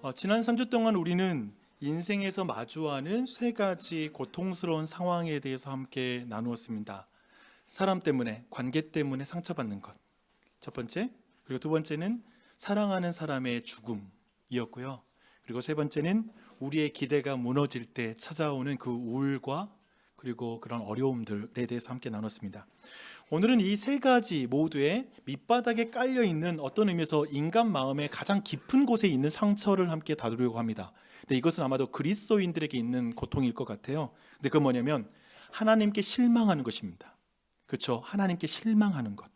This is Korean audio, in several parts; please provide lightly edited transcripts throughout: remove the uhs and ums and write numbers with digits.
지난 3주 동안 우리는 인생에서 마주하는 세 가지 고통스러운 상황에 대해서 함께 나누었습니다. 사람 때문에, 관계 때문에 상처받는 것, 첫 번째. 그리고 두 번째는 사랑하는 사람의 죽음이었고요. 그리고 세 번째는 우리의 기대가 무너질 때 찾아오는 그 우울과 그리고 그런 어려움들에 대해서 함께 나눴습니다. 오늘은 이 세 가지 모두의 밑바닥에 깔려 있는 어떤 의미에서 인간 마음의 가장 깊은 곳에 있는 상처를 함께 다루려고 합니다. 근데 이것은 아마도 그리스도인들에게 있는 고통일 것 같아요. 근데 그건 뭐냐면 하나님께 실망하는 것입니다. 그렇죠? 하나님께 실망하는 것.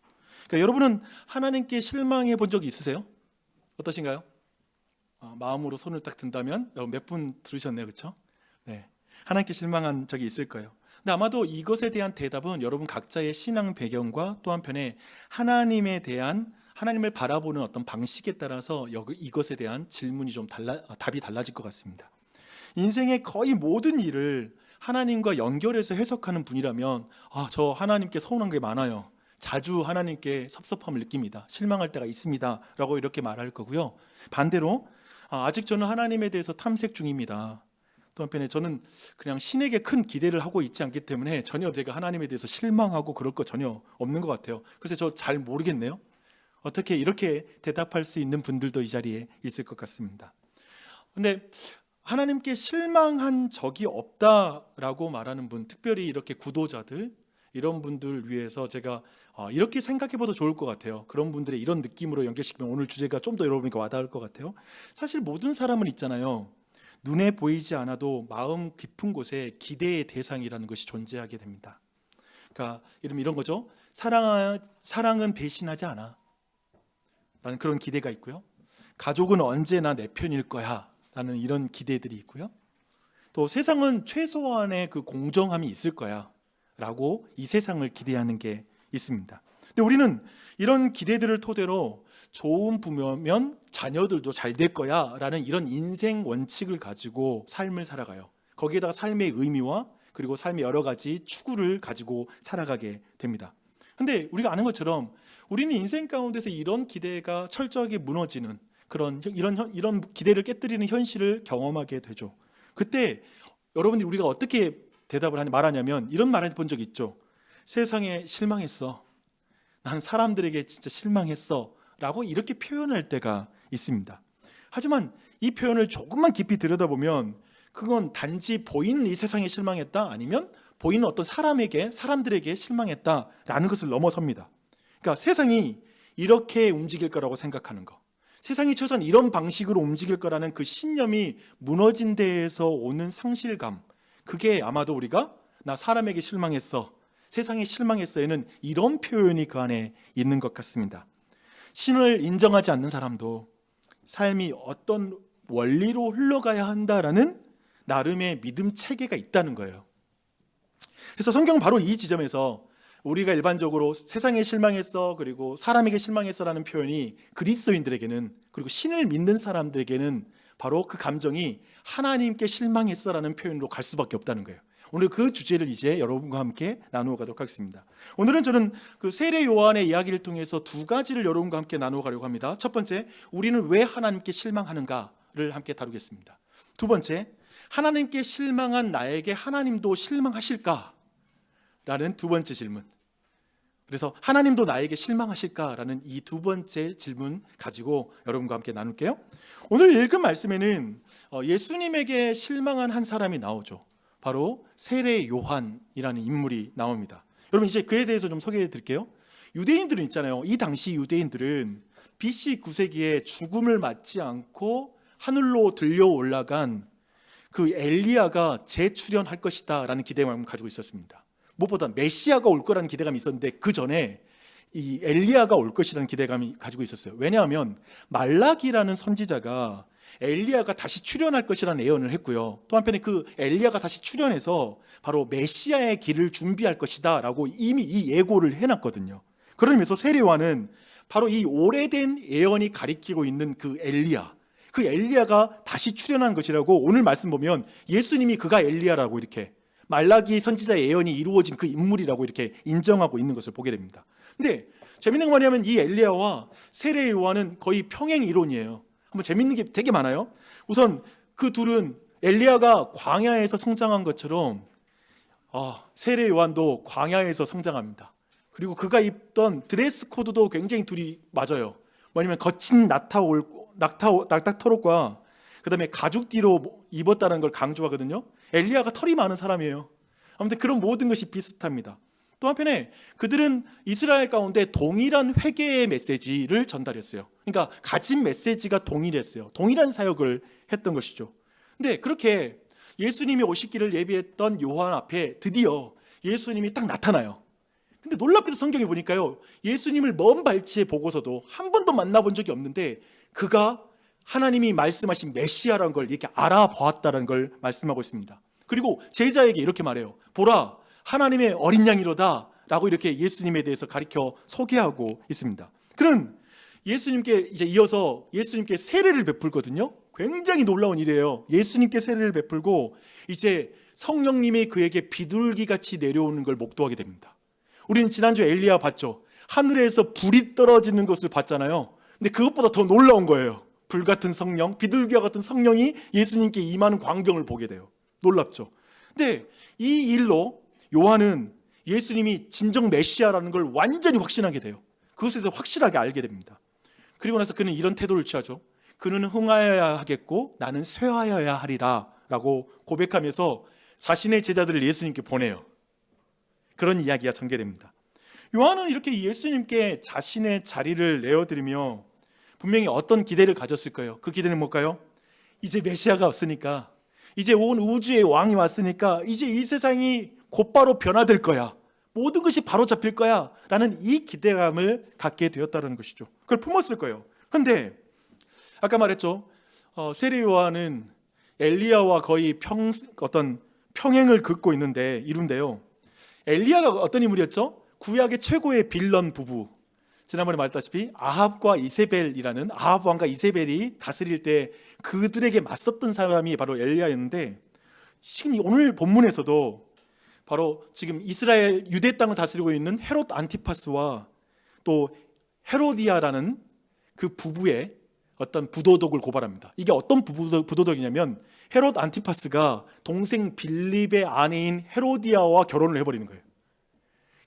그러니까 여러분은 하나님께 실망해 본 적이 있으세요? 어떠신가요? 마음으로 손을 딱 든다면 여러분 몇 분 들으셨네요, 그렇죠? 네, 하나님께 실망한 적이 있을 거예요. 근데 아마도 이것에 대한 대답은 여러분 각자의 신앙 배경과 또 한편에 하나님에 대한 하나님을 바라보는 어떤 방식에 따라서 이것에 대한 질문이 좀 답이 달라질 것 같습니다. 인생의 거의 모든 일을 하나님과 연결해서 해석하는 분이라면 저 하나님께 서운한 게 많아요. 자주 하나님께 섭섭함을 느낍니다. 실망할 때가 있습니다. 라고 이렇게 말할 거고요. 반대로 아직 저는 하나님에 대해서 탐색 중입니다. 또 한편에 저는 그냥 신에게 큰 기대를 하고 있지 않기 때문에 전혀 제가 하나님에 대해서 실망하고 그럴 거 전혀 없는 것 같아요. 그래서 저 잘 모르겠네요. 어떻게 이렇게 대답할 수 있는 분들도 이 자리에 있을 것 같습니다. 근데 하나님께 실망한 적이 없다라고 말하는 분, 특별히 이렇게 구도자들, 이런 분들 위해서 제가 이렇게 생각해봐도 좋을 것 같아요. 그런 분들의 이런 느낌으로 연결시키면 오늘 주제가 좀 더 여러분에게 와닿을 것 같아요. 사실 모든 사람은 있잖아요. 눈에 보이지 않아도 마음 깊은 곳에 기대의 대상이라는 것이 존재하게 됩니다. 그러니까 이런 거죠. 사랑은 배신하지 않아 라는 그런 기대가 있고요. 가족은 언제나 내 편일 거야 라는 이런 기대들이 있고요. 또 세상은 최소한의 그 공정함이 있을 거야 라고 이 세상을 기대하는 게 있습니다. 근데 우리는 이런 기대들을 토대로 좋은 부모면 자녀들도 잘 될 거야 라는 이런 인생 원칙을 가지고 삶을 살아가요. 거기에다가 삶의 의미와 그리고 삶의 여러 가지 추구를 가지고 살아가게 됩니다. 근데 우리가 아는 것처럼 우리는 인생 가운데서 이런 기대가 철저하게 무너지는 이런 기대를 깨뜨리는 현실을 경험하게 되죠. 그때 여러분들이 우리가 어떻게 말하냐면 이런 말을 본 적 있죠. 세상에 실망했어. 나는 사람들에게 진짜 실망했어 라고 이렇게 표현할 때가 있습니다. 하지만 이 표현을 조금만 깊이 들여다보면 그건 단지 보이는 이 세상에 실망했다 아니면 보이는 어떤 사람들에게 실망했다라는 것을 넘어섭니다. 그러니까 세상이 이렇게 움직일 거라고 생각하는 거, 세상이 최소한 이런 방식으로 움직일 거라는 그 신념이 무너진 데에서 오는 상실감, 그게 아마도 우리가 나 사람에게 실망했어, 세상에 실망했어에는 이런 표현이 그 안에 있는 것 같습니다. 신을 인정하지 않는 사람도 삶이 어떤 원리로 흘러가야 한다라는 나름의 믿음 체계가 있다는 거예요. 그래서 성경은 바로 이 지점에서 우리가 일반적으로 세상에 실망했어 그리고 사람에게 실망했어라는 표현이 그리스도인들에게는 그리고 신을 믿는 사람들에게는 바로 그 감정이 하나님께 실망했어라는 표현으로 갈 수밖에 없다는 거예요. 오늘 그 주제를 이제 여러분과 함께 나누어 가도록 하겠습니다. 오늘은 저는 그 세례 요한의 이야기를 통해서 두 가지를 여러분과 함께 나누어 가려고 합니다. 첫 번째, 우리는 왜 하나님께 실망하는가를 함께 다루겠습니다. 두 번째, 하나님께 실망한 나에게 하나님도 실망하실까? 라는 두 번째 질문. 그래서 하나님도 나에게 실망하실까라는 이 두 번째 질문 가지고 여러분과 함께 나눌게요. 오늘 읽은 말씀에는 예수님에게 실망한 한 사람이 나오죠. 바로 세례 요한이라는 인물이 나옵니다. 여러분 이제 그에 대해서 좀 소개해 드릴게요. 유대인들은 있잖아요. 이 당시 유대인들은 BC 9세기에 죽음을 맞지 않고 하늘로 들려 올라간 그 엘리야가 재출현할 것이다 라는 기대감을 가지고 있었습니다. 무엇보다 메시아가 올 거라는 기대감이 있었는데 그 전에 이 엘리야가 올 것이라는 기대감이 가지고 있었어요. 왜냐하면 말라기라는 선지자가 엘리야가 다시 출현할 것이라는 예언을 했고요. 또 한편에 그 엘리야가 다시 출현해서 바로 메시아의 길을 준비할 것이다 라고 이미 이 예고를 해놨거든요. 그러면서 세례 요한은 바로 이 오래된 예언이 가리키고 있는 그 엘리야가 다시 출현한 것이라고 오늘 말씀 보면 예수님이 그가 엘리야라고 이렇게 말라기 선지자의 예언이 이루어진 그 인물이라고 이렇게 인정하고 있는 것을 보게 됩니다. 근데 재밌는 건 뭐냐면 이 엘리야와 세례 요한은 거의 평행 이론이에요. 한번 재밌는 게 되게 많아요. 우선 그 둘은 엘리야가 광야에서 성장한 것처럼 세례 요한도 광야에서 성장합니다. 그리고 그가 입던 드레스 코드도 굉장히 둘이 맞아요. 뭐냐면 거친 낙타옷과 그다음에 가죽띠로 입었다는 걸 강조하거든요. 엘리야가 털이 많은 사람이에요. 아무튼 그런 모든 것이 비슷합니다. 또 한편에 그들은 이스라엘 가운데 동일한 회개의 메시지를 전달했어요. 그러니까 가진 메시지가 동일했어요. 동일한 사역을 했던 것이죠. 근데 그렇게 예수님이 오시기를 예비했던 요한 앞에 드디어 예수님이 딱 나타나요. 근데 놀랍게도 성경에 보니까요, 예수님을 먼 발치에 보고서도 한 번도 만나본 적이 없는데 그가 하나님이 말씀하신 메시아라는 걸 이렇게 알아보았다는 걸 말씀하고 있습니다. 그리고 제자에게 이렇게 말해요. 보라, 하나님의 어린 양이로다 라고 이렇게 예수님에 대해서 가리켜 소개하고 있습니다. 그는 예수님께 이제 이어서 예수님께 세례를 베풀거든요. 굉장히 놀라운 일이에요. 예수님께 세례를 베풀고 이제 성령님이 그에게 비둘기같이 내려오는 걸 목도하게 됩니다. 우리는 지난주에 엘리야 봤죠. 하늘에서 불이 떨어지는 것을 봤잖아요. 근데 그것보다 더 놀라운 거예요. 불같은 성령, 비둘기와 같은 성령이 예수님께 임하는 광경을 보게 돼요. 놀랍죠. 근데 이 일로 요한은 예수님이 진정 메시아라는 걸 완전히 확신하게 돼요. 그것에서 확실하게 알게 됩니다. 그리고 나서 그는 이런 태도를 취하죠. 그는 흥하여야 하겠고 나는 쇠하여야 하리라 라고 고백하면서 자신의 제자들을 예수님께 보내요. 그런 이야기가 전개됩니다. 요한은 이렇게 예수님께 자신의 자리를 내어드리며 분명히 어떤 기대를 가졌을 거예요. 그 기대는 뭘까요? 이제 메시아가 왔으니까, 이제 온 우주의 왕이 왔으니까 이제 이 세상이 곧바로 변화될 거야, 모든 것이 바로 잡힐 거야 라는 이 기대감을 갖게 되었다는 것이죠. 그걸 품었을 거예요. 그런데 아까 말했죠, 세례 요한은 엘리야와 거의 어떤 평행을 긋고 이룬데요. 엘리야가 어떤 인물이었죠? 구약의 최고의 빌런 부부, 지난번에 말했다시피 아합과 이세벨이라는, 아합 왕과 이세벨이 다스릴 때 그들에게 맞섰던 사람이 바로 엘리야였는데, 지금 오늘 본문에서도 바로 지금 이스라엘 유대 땅을 다스리고 있는 헤롯 안티파스와 또 헤로디아라는 그 부부의 어떤 부도덕을 고발합니다. 이게 어떤 부도덕이냐면 헤롯 안티파스가 동생 빌립의 아내인 헤로디아와 결혼을 해버리는 거예요.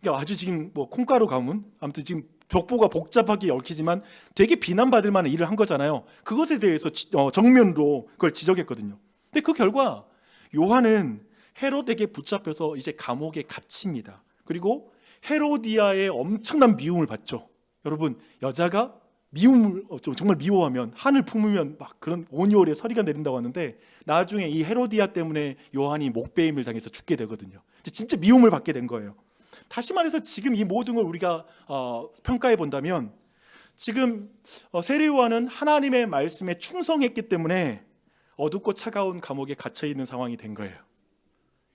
그러니까 아주 지금 뭐 콩가루 가문, 아무튼 지금 벽보가 복잡하게 얽히지만 되게 비난받을 만한 일을 한 거잖아요. 그것에 대해서 정면으로 그걸 지적했거든요. 근데 그 결과 요한은 헤롯에게 붙잡혀서 이제 감옥에 갇힙니다. 그리고 헤로디아의 엄청난 미움을 받죠. 여러분, 여자가 미움을 정말 미워하면, 한을 품으면 막 그런 온유월의 서리가 내린다고 하는데, 나중에 이 헤로디아 때문에 요한이 목베임을 당해서 죽게 되거든요. 진짜 미움을 받게 된 거예요. 다시 말해서 지금 이 모든 걸 우리가 평가해 본다면, 지금 세례 요한은 하나님의 말씀에 충성했기 때문에 어둡고 차가운 감옥에 갇혀 있는 상황이 된 거예요.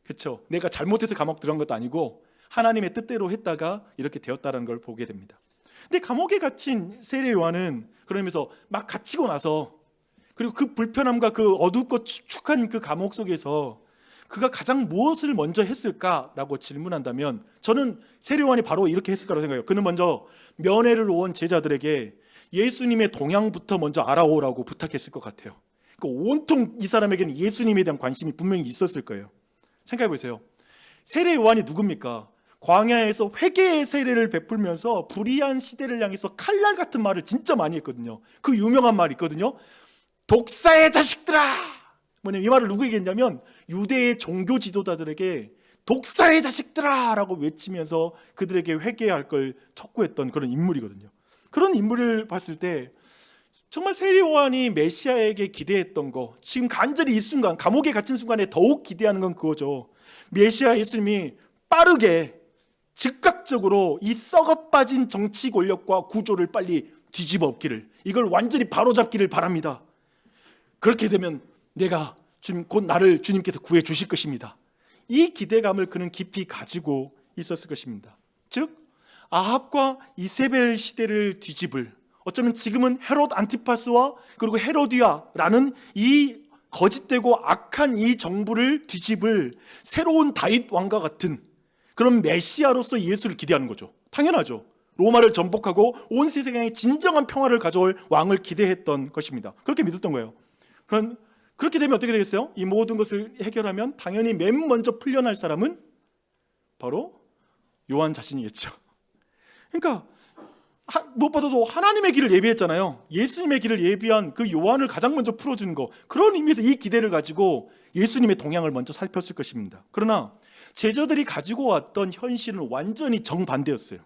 그렇죠? 내가 잘못해서 감옥 들어간 것도 아니고 하나님의 뜻대로 했다가 이렇게 되었다는 걸 보게 됩니다. 근데 감옥에 갇힌 세례 요한은 그러면서 막 갇히고 나서, 그리고 그 불편함과 그 어둡고 축축한 그 감옥 속에서 그가 가장 무엇을 먼저 했을까라고 질문한다면, 저는 세례 요한이 바로 이렇게 했을 거라고 생각해요. 그는 먼저 면회를 온 제자들에게 예수님의 동향부터 먼저 알아오라고 부탁했을 것 같아요. 그러니까 온통 이 사람에게는 예수님에 대한 관심이 분명히 있었을 거예요. 생각해 보세요. 세례 요한이 누굽니까? 광야에서 회개의 세례를 베풀면서 불의한 시대를 향해서 칼날 같은 말을 진짜 많이 했거든요. 그 유명한 말이 있거든요. 독사의 자식들아! 뭐냐면 이 말을 누구에게 했냐면 유대의 종교 지도자들에게 독사의 자식들아! 라고 외치면서 그들에게 회개할 걸 촉구했던 그런 인물이거든요. 그런 인물을 봤을 때 정말 세례 요한이 메시아에게 기대했던 거, 지금 간절히 이 순간, 감옥에 갇힌 순간에 더욱 기대하는 건 그거죠. 메시아 예수님이 빠르게 즉각적으로 이 썩어 빠진 정치 권력과 구조를 빨리 뒤집어 엎기를, 이걸 완전히 바로잡기를 바랍니다. 그렇게 되면 내가 곧 나를 주님께서 구해 주실 것입니다. 이 기대감을 그는 깊이 가지고 있었을 것입니다. 즉 아합과 이세벨 시대를 뒤집을, 어쩌면 지금은 헤롯 안티파스와 그리고 헤로디아라는 이 거짓되고 악한 이 정부를 뒤집을 새로운 다윗 왕과 같은 그런 메시아로서 예수를 기대하는 거죠. 당연하죠. 로마를 전복하고 온 세상에 진정한 평화를 가져올 왕을 기대했던 것입니다. 그렇게 믿었던 거예요. 그런 그렇게 되면 어떻게 되겠어요? 이 모든 것을 해결하면 당연히 맨 먼저 풀려날 사람은 바로 요한 자신이겠죠. 그러니까 무엇보다도 하나님의 길을 예비했잖아요. 예수님의 길을 예비한 그 요한을 가장 먼저 풀어주는 거, 그런 의미에서 이 기대를 가지고 예수님의 동향을 먼저 살폈을 것입니다. 그러나 제자들이 가지고 왔던 현실은 완전히 정반대였어요.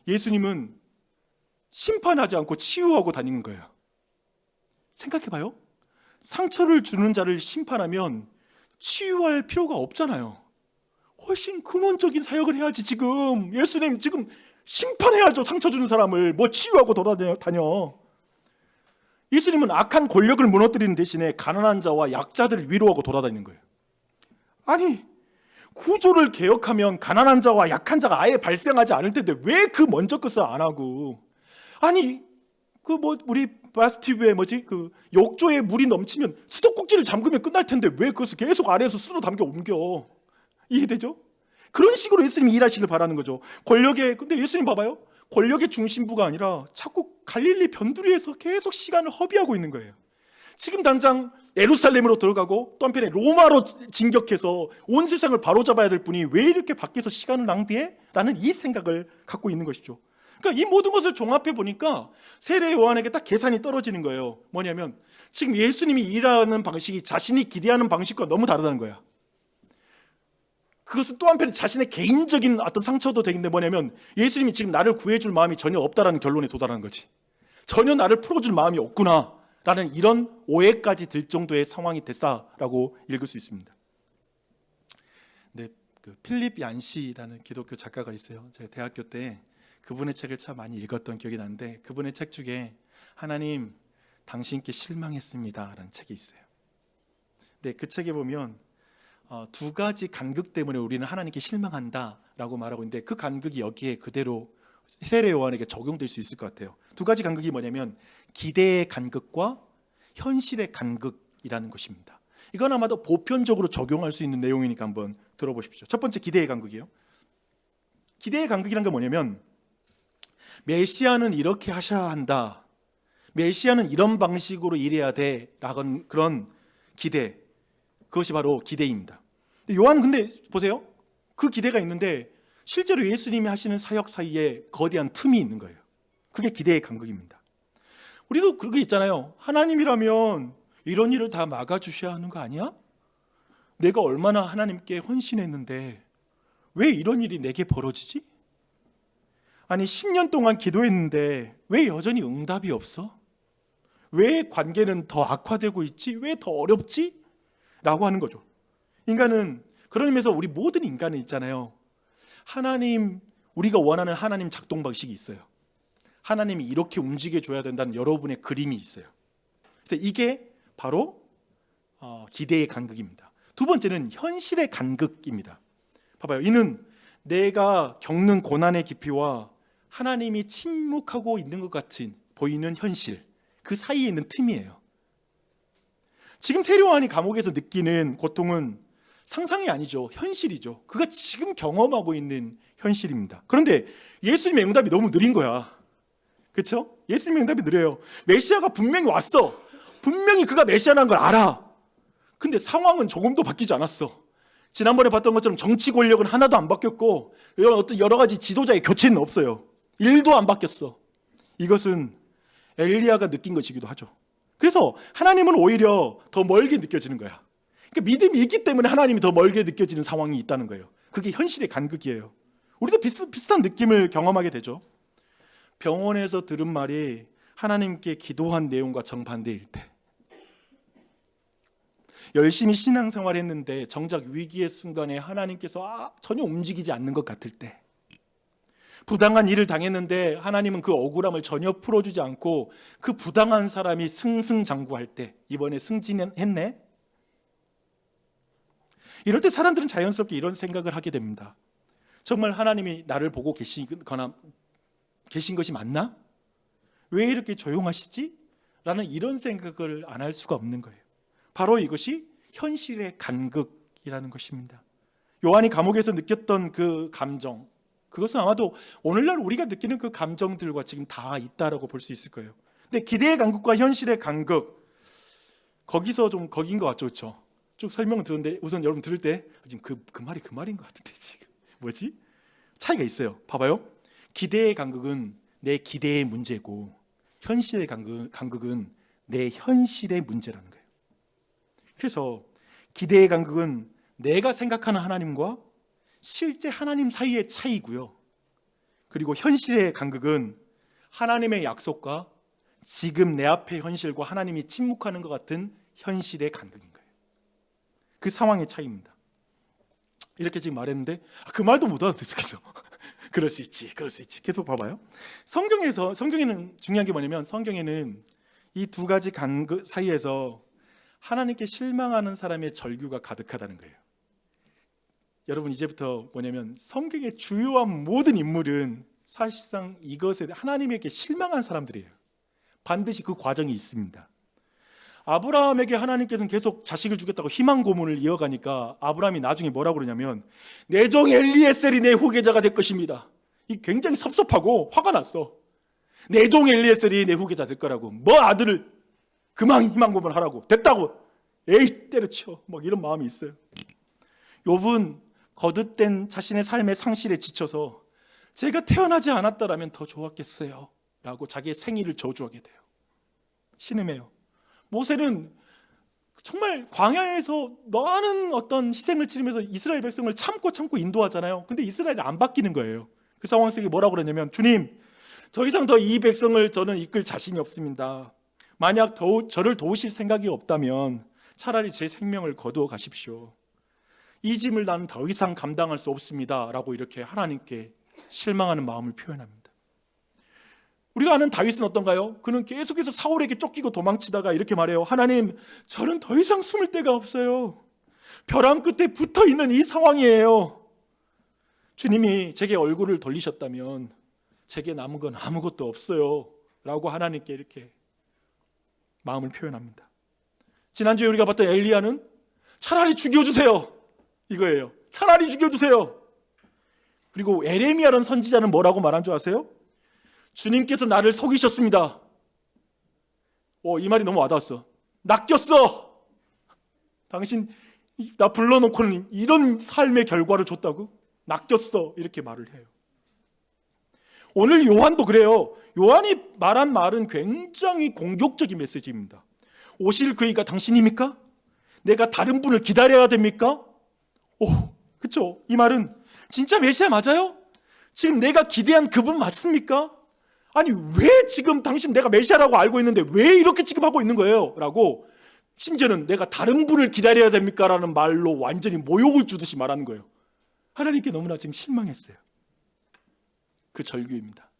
예수님은 심판하지 않고 치유하고 다니는 거예요. 생각해봐요. 상처를 주는 자를 심판하면 치유할 필요가 없잖아요. 훨씬 근원적인 사역을 해야지. 지금 예수님 지금 심판해야죠. 상처 주는 사람을 뭐 치유하고 돌아다녀. 예수님은 악한 권력을 무너뜨리는 대신에 가난한 자와 약자들을 위로하고 돌아다니는 거예요. 아니, 구조를 개혁하면 가난한 자와 약한 자가 아예 발생하지 않을 텐데 왜 그 먼저 것을 안 하고, 아니 우리 바스티브에 그 욕조에 물이 넘치면 수도꼭지를 잠그면 끝날 텐데 왜 그것을 계속 아래에서 수로 담겨 옮겨. 이해되죠? 그런 식으로 예수님이 일하시길 바라는 거죠. 근데 예수님 봐봐요. 권력의 중심부가 아니라 자꾸 갈릴리 변두리에서 계속 시간을 허비하고 있는 거예요. 지금 당장 예루살렘으로 들어가고 또 한편에 로마로 진격해서 온 세상을 바로잡아야 될 분이 왜 이렇게 밖에서 시간을 낭비해? 라는 이 생각을 갖고 있는 것이죠. 그러니까 이 모든 것을 종합해 보니까 세례 요한에게 딱 계산이 떨어지는 거예요. 뭐냐면 지금 예수님이 일하는 방식이 자신이 기대하는 방식과 너무 다르다는 거야. 그것은 또 한편에 자신의 개인적인 어떤 상처도 되는데 뭐냐면 예수님이 지금 나를 구해줄 마음이 전혀 없다라는 결론에 도달하는 거지. 전혀 나를 풀어줄 마음이 없구나 라는 이런 오해까지 들 정도의 상황이 됐다라고 읽을 수 있습니다. 네, 필립 얀시라는 기독교 작가가 있어요. 제가 대학교 때 그분의 책을 참 많이 읽었던 기억이 나는데 그분의 책 중에 하나님 당신께 실망했습니다 라는 책이 있어요. 네, 그 책에 보면 두 가지 간극 때문에 우리는 하나님께 실망한다라고 말하고 있는데 그 간극이 여기에 그대로 세례 요한에게 적용될 수 있을 것 같아요. 두 가지 간극이 뭐냐면 기대의 간극과 현실의 간극이라는 것입니다. 이건 아마도 보편적으로 적용할 수 있는 내용이니까 한번 들어보십시오. 첫 번째, 기대의 간극이에요. 기대의 간극이란 게 뭐냐면 메시아는 이렇게 하셔야 한다, 메시아는 이런 방식으로 일해야 돼 라는 그런 기대, 그것이 바로 기대입니다. 요한은 근데 보세요, 그 기대가 있는데 실제로 예수님이 하시는 사역 사이에 거대한 틈이 있는 거예요. 그게 기대의 간극입니다. 우리도 그게 있잖아요. 하나님이라면 이런 일을 다 막아주셔야 하는 거 아니야? 내가 얼마나 하나님께 헌신했는데 왜 이런 일이 내게 벌어지지? 아니 10년 동안 기도했는데 왜 여전히 응답이 없어? 왜 관계는 더 악화되고 있지? 왜 더 어렵지? 라고 하는 거죠. 인간은, 그런 의미에서 우리 모든 인간은 있잖아요, 하나님, 우리가 원하는 하나님 작동 방식이 있어요. 하나님이 이렇게 움직여줘야 된다는 여러분의 그림이 있어요. 그래서 이게 바로 기대의 간극입니다. 두 번째는 현실의 간극입니다. 봐봐요. 이는 내가 겪는 고난의 깊이와 하나님이 침묵하고 있는 것 같은 보이는 현실, 그 사이에 있는 틈이에요. 지금 세례 요한이 감옥에서 느끼는 고통은 상상이 아니죠. 현실이죠. 그가 지금 경험하고 있는 현실입니다. 그런데 예수님의 응답이 너무 느린 거야. 그렇죠? 예수님의 응답이 느려요. 메시아가 분명히 왔어. 분명히 그가 메시아라는 걸 알아. 근데 상황은 조금도 바뀌지 않았어. 지난번에 봤던 것처럼 정치 권력은 하나도 안 바뀌었고 어떤 여러 가지 지도자의 교체는 없어요. 일도 안 바뀌었어. 이것은 엘리야가 느낀 것이기도 하죠. 그래서 하나님은 오히려 더 멀게 느껴지는 거야. 그러니까 믿음이 있기 때문에 하나님이 더 멀게 느껴지는 상황이 있다는 거예요. 그게 현실의 간극이에요. 우리도 비슷한 느낌을 경험하게 되죠. 병원에서 들은 말이 하나님께 기도한 내용과 정반대일 때, 열심히 신앙생활 했는데 정작 위기의 순간에 하나님께서 전혀 움직이지 않는 것 같을 때, 부당한 일을 당했는데 하나님은 그 억울함을 전혀 풀어주지 않고 그 부당한 사람이 승승장구할 때, 이번에 승진했네? 이럴 때 사람들은 자연스럽게 이런 생각을 하게 됩니다. 정말 하나님이 나를 보고 계신 것이 맞나? 왜 이렇게 조용하시지? 라는 이런 생각을 안 할 수가 없는 거예요. 바로 이것이 현실의 간극이라는 것입니다. 요한이 감옥에서 느꼈던 그 감정, 그것은 아마도 오늘날 우리가 느끼는 그 감정들과 지금 다 있다라고 볼 수 있을 거예요. 근데 기대의 간극과 현실의 간극, 거기서 좀 거긴 것 같죠, 그렇죠? 쭉 설명을 들었는데 우선 여러분 들을 때 지금 그 말이 그 말인 것 같은데 지금 뭐지? 차이가 있어요. 봐봐요. 기대의 간극은 내 기대의 문제고 현실의 간극은 내 현실의 문제라는 거예요. 그래서 기대의 간극은 내가 생각하는 하나님과 실제 하나님 사이의 차이고요. 그리고 현실의 간극은 하나님의 약속과 지금 내 앞의 현실과 하나님이 침묵하는 것 같은 현실의 간극인 거예요. 그 상황의 차이입니다. 이렇게 지금 말했는데 그 말도 못 알아듣겠어. 그럴 수 있지. 계속 봐봐요. 성경에는 중요한 게 뭐냐면 성경에는 이 두 가지 간극 사이에서 하나님께 실망하는 사람의 절규가 가득하다는 거예요. 여러분 이제부터 뭐냐면 성경의 주요한 모든 인물은 사실상 이것에 하나님에게 실망한 사람들이에요. 반드시 그 과정이 있습니다. 아브라함에게 하나님께서는 계속 자식을 주겠다고 희망 고문을 이어가니까 아브라함이 나중에 뭐라고 그러냐면 내 종 엘리에셀이 내 후계자가 될 것입니다. 이 굉장히 섭섭하고 화가 났어. 내 종 엘리에셀이 내 후계자 될 거라고. 뭐 아들을 그만 희망 고문을 하라고. 됐다고. 에이 때려쳐. 막 이런 마음이 있어요. 욥은 거듭된 자신의 삶의 상실에 지쳐서 제가 태어나지 않았다라면 더 좋았겠어요 라고 자기의 생일을 저주하게 돼요. 신음해요. 모세는 정말 광야에서 많은 어떤 희생을 치르면서 이스라엘 백성을 참고 인도하잖아요. 근데 이스라엘이 안 바뀌는 거예요. 그 상황 속에 뭐라고 그러냐면 주님 더 이상 이 백성을 저는 이끌 자신이 없습니다. 만약 저를 도우실 생각이 없다면 차라리 제 생명을 거두어 가십시오. 이 짐을 나는 더 이상 감당할 수 없습니다 라고 이렇게 하나님께 실망하는 마음을 표현합니다. 우리가 아는 다윗은 어떤가요? 그는 계속해서 사울에게 쫓기고 도망치다가 이렇게 말해요. 하나님, 저는 더 이상 숨을 데가 없어요. 벼랑 끝에 붙어있는 이 상황이에요. 주님이 제게 얼굴을 돌리셨다면 제게 남은 건 아무것도 없어요 라고 하나님께 이렇게 마음을 표현합니다. 지난주에 우리가 봤던 엘리야는 차라리 죽여주세요 이거예요. 차라리 죽여주세요. 그리고 에레미야라는 선지자는 뭐라고 말한 줄 아세요? 주님께서 나를 속이셨습니다. 이 말이 너무 와닿았어. 낚였어. 당신 나 불러놓고는 이런 삶의 결과를 줬다고? 낚였어. 이렇게 말을 해요. 오늘 요한도 그래요. 요한이 말한 말은 굉장히 공격적인 메시지입니다. 오실 그이가 당신입니까? 내가 다른 분을 기다려야 됩니까? 그렇죠. 이 말은 진짜 메시아 맞아요? 지금 내가 기대한 그분 맞습니까? 아니 왜 지금 당신 내가 메시아라고 알고 있는데 왜 이렇게 지금 하고 있는 거예요? 라고 심지어는 내가 다른 분을 기다려야 됩니까? 라는 말로 완전히 모욕을 주듯이 말하는 거예요. 하나님께 너무나 지금 실망했어요. 그 절규입니다.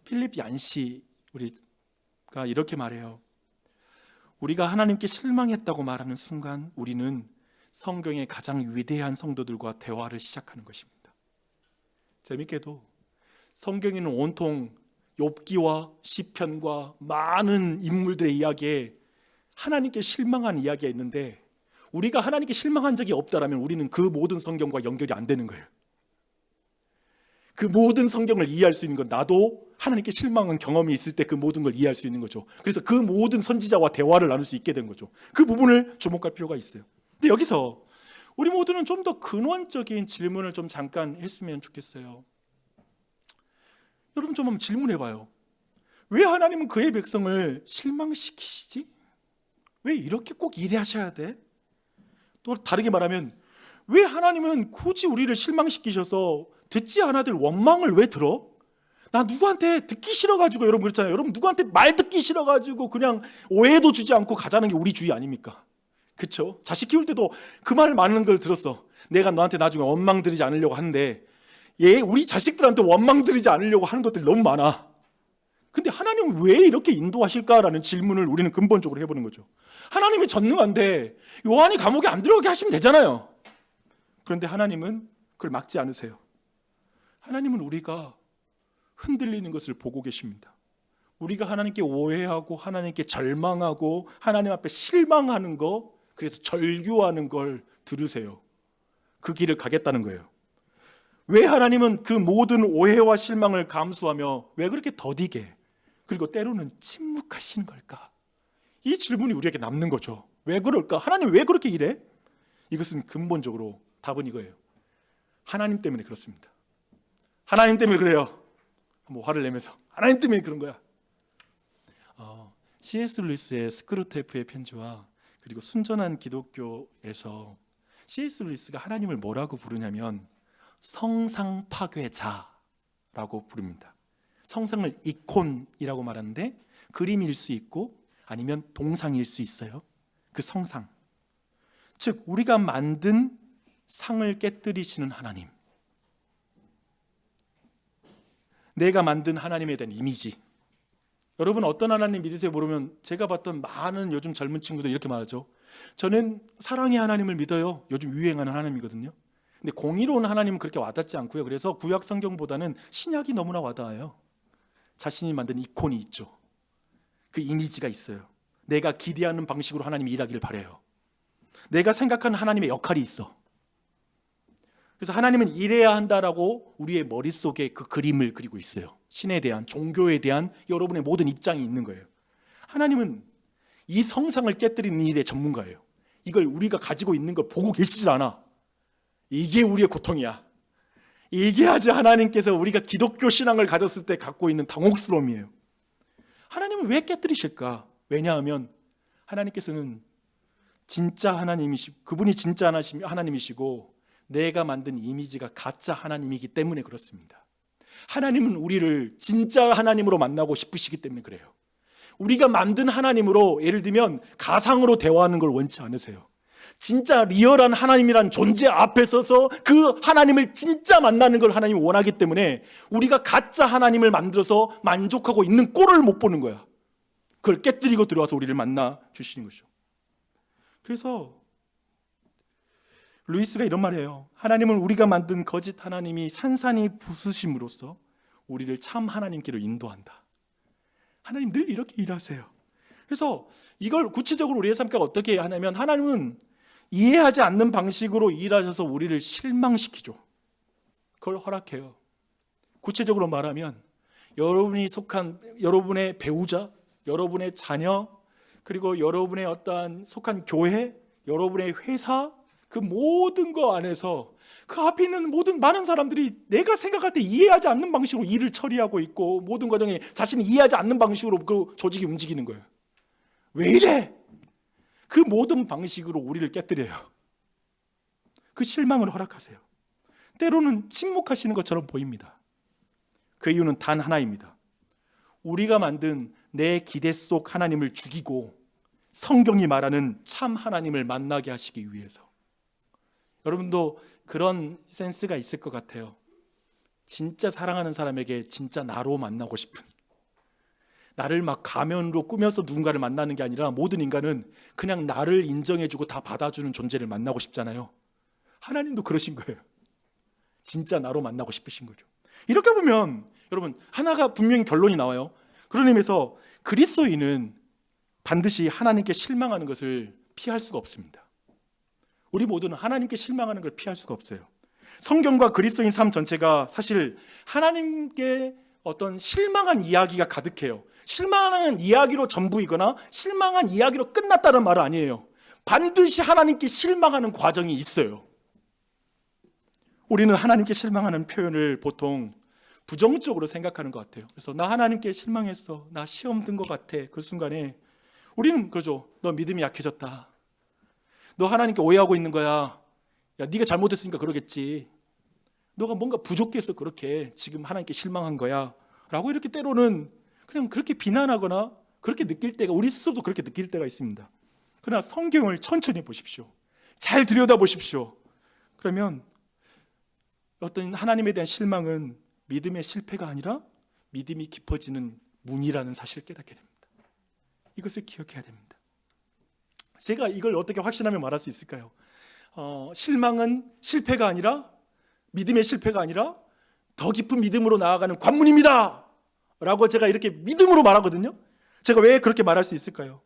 필립 얀시 우리가 이렇게 말해요. 우리가 하나님께 실망했다고 말하는 순간 우리는 성경의 가장 위대한 성도들과 대화를 시작하는 것입니다. 재밌게도 성경에는 온통 욥기와 시편과 많은 인물들의 이야기에 하나님께 실망한 이야기가 있는데 우리가 하나님께 실망한 적이 없다라면 우리는 그 모든 성경과 연결이 안 되는 거예요. 그 모든 성경을 이해할 수 있는 건 나도 하나님께 실망한 경험이 있을 때 그 모든 걸 이해할 수 있는 거죠. 그래서 그 모든 선지자와 대화를 나눌 수 있게 된 거죠. 그 부분을 주목할 필요가 있어요. 근데 여기서 우리 모두는 좀 더 근원적인 질문을 좀 잠깐 했으면 좋겠어요. 여러분 좀 한번 질문해봐요. 왜 하나님은 그의 백성을 실망시키시지? 왜 이렇게 꼭 일하셔야 돼? 또 다르게 말하면 왜 하나님은 굳이 우리를 실망시키셔서 듣지 않아야 될 원망을 왜 들어? 나 누구한테 듣기 싫어가지고 여러분 그렇잖아요. 여러분 누구한테 말 듣기 싫어가지고 그냥 오해도 주지 않고 가자는 게 우리 주의 아닙니까? 그렇죠? 자식 키울 때도 그 말 많은 걸 들었어. 내가 너한테 나중에 원망 드리지 않으려고 하는데 우리 자식들한테 원망 드리지 않으려고 하는 것들이 너무 많아. 근데 하나님은 왜 이렇게 인도하실까라는 질문을 우리는 근본적으로 해보는 거죠. 하나님이 전능한데 요한이 감옥에 안 들어가게 하시면 되잖아요. 그런데 하나님은 그걸 막지 않으세요. 하나님은 우리가 흔들리는 것을 보고 계십니다. 우리가 하나님께 오해하고 하나님께 절망하고 하나님 앞에 실망하는 거, 그래서 절규하는 걸 들으세요. 그 길을 가겠다는 거예요. 왜 하나님은 그 모든 오해와 실망을 감수하며 왜 그렇게 더디게 그리고 때로는 침묵하시는 걸까? 이 질문이 우리에게 남는 거죠. 왜 그럴까? 하나님 왜 그렇게 이래? 이것은 근본적으로 답은 이거예요. 하나님 때문에 그렇습니다. 하나님 때문에 그래요. 뭐 화를 내면서 하나님 때문에 그런 거야. C.S. 루이스의 스크루테프의 편지와 그리고 순전한 기독교에서 C.S. 루이스가 하나님을 뭐라고 부르냐면 성상 파괴자라고 부릅니다. 성상을 이콘이라고 말하는데 그림일 수 있고 아니면 동상일 수 있어요. 그 성상, 즉 우리가 만든 상을 깨뜨리시는 하나님, 내가 만든 하나님에 대한 이미지. 여러분 어떤 하나님 믿으세요? 모르면 제가 봤던 많은 요즘 젊은 친구들 이렇게 말하죠. 저는 사랑의 하나님을 믿어요. 요즘 유행하는 하나님이거든요. 근데 공의로운 하나님은 그렇게 와닿지 않고요. 그래서 구약 성경보다는 신약이 너무나 와닿아요. 자신이 만든 이콘이 있죠. 그 이미지가 있어요. 내가 기대하는 방식으로 하나님이 일하기를 바라요. 내가 생각하는 하나님의 역할이 있어. 그래서 하나님은 이래야 한다라고 우리의 머릿속에 그 그림을 그리고 있어요. 신에 대한, 종교에 대한 여러분의 모든 입장이 있는 거예요. 하나님은 이 성상을 깨뜨리는 일의 전문가예요. 이걸 우리가 가지고 있는 걸 보고 계시질 않아. 이게 우리의 고통이야. 이게 아주 하나님께서 우리가 기독교 신앙을 가졌을 때 갖고 있는 당혹스러움이에요. 하나님은 왜 깨뜨리실까? 왜냐하면 하나님께서는 진짜 하나님이시고, 그분이 진짜 하나님이시고 내가 만든 이미지가 가짜 하나님이기 때문에 그렇습니다. 하나님은 우리를 진짜 하나님으로 만나고 싶으시기 때문에 그래요. 우리가 만든 하나님으로, 예를 들면 가상으로 대화하는 걸 원치 않으세요. 진짜 리얼한 하나님이란 존재 앞에 서서 그 하나님을 진짜 만나는 걸 하나님이 원하기 때문에 우리가 가짜 하나님을 만들어서 만족하고 있는 꼴을 못 보는 거야. 그걸 깨뜨리고 들어와서 우리를 만나 주시는 거죠. 그래서 루이스가 이런 말이에요. 하나님은 우리가 만든 거짓 하나님이 산산이 부수심으로써 우리를 참 하나님께로 인도한다. 하나님 늘 이렇게 일하세요. 그래서 이걸 구체적으로 우리의 삶과 어떻게 하냐면 하나님은 이해하지 않는 방식으로 일하셔서 우리를 실망시키죠. 그걸 허락해요. 구체적으로 말하면 여러분이 속한 여러분의 배우자, 여러분의 자녀, 그리고 여러분의 어떠한 속한 교회, 여러분의 회사, 그 모든 거 안에서 그 앞에 있는 모든 많은 사람들이 내가 생각할 때 이해하지 않는 방식으로 일을 처리하고 있고 모든 과정에 자신이 이해하지 않는 방식으로 그 조직이 움직이는 거예요. 왜 이래? 그 모든 방식으로 우리를 깨뜨려요. 그 실망을 허락하세요. 때로는 침묵하시는 것처럼 보입니다. 그 이유는 단 하나입니다. 우리가 만든 내 기대 속 하나님을 죽이고 성경이 말하는 참 하나님을 만나게 하시기 위해서. 여러분도 그런 센스가 있을 것 같아요. 진짜 사랑하는 사람에게 진짜 나로 만나고 싶은, 나를 막 가면으로 꾸며서 누군가를 만나는 게 아니라 모든 인간은 그냥 나를 인정해주고 다 받아주는 존재를 만나고 싶잖아요. 하나님도 그러신 거예요. 진짜 나로 만나고 싶으신 거죠. 이렇게 보면 여러분 하나가 분명히 결론이 나와요. 그런 의미에서 그리스도인은 반드시 하나님께 실망하는 것을 피할 수가 없습니다. 우리 모두는 하나님께 실망하는 걸 피할 수가 없어요. 성경과 그리스도인 삶 전체가 사실 하나님께 어떤 실망한 이야기가 가득해요. 실망한 이야기로 전부이거나 실망한 이야기로 끝났다는 말은 아니에요. 반드시 하나님께 실망하는 과정이 있어요. 우리는 하나님께 실망하는 표현을 보통 부정적으로 생각하는 것 같아요. 그래서 나 하나님께 실망했어, 나 시험 든 것 같아. 그 순간에 우리는 그러죠. 너 믿음이 약해졌다, 너 하나님께 오해하고 있는 거야, 야 네가 잘못했으니까 그러겠지, 너가 뭔가 부족해서 그렇게 지금 하나님께 실망한 거야 라고 이렇게 때로는 그냥 그렇게 비난하거나 그렇게 느낄 때가, 우리 스스로도 그렇게 느낄 때가 있습니다. 그러나 성경을 천천히 보십시오. 잘 들여다보십시오. 그러면 어떤 하나님에 대한 실망은 믿음의 실패가 아니라 믿음이 깊어지는 문이라는 사실을 깨닫게 됩니다. 이것을 기억해야 됩니다. 제가 이걸 어떻게 확신하며 말할 수 있을까요? 실망은 실패가 아니라, 믿음의 실패가 아니라 더 깊은 믿음으로 나아가는 관문입니다 라고 제가 이렇게 믿음으로 말하거든요. 제가 왜 그렇게 말할 수 있을까요?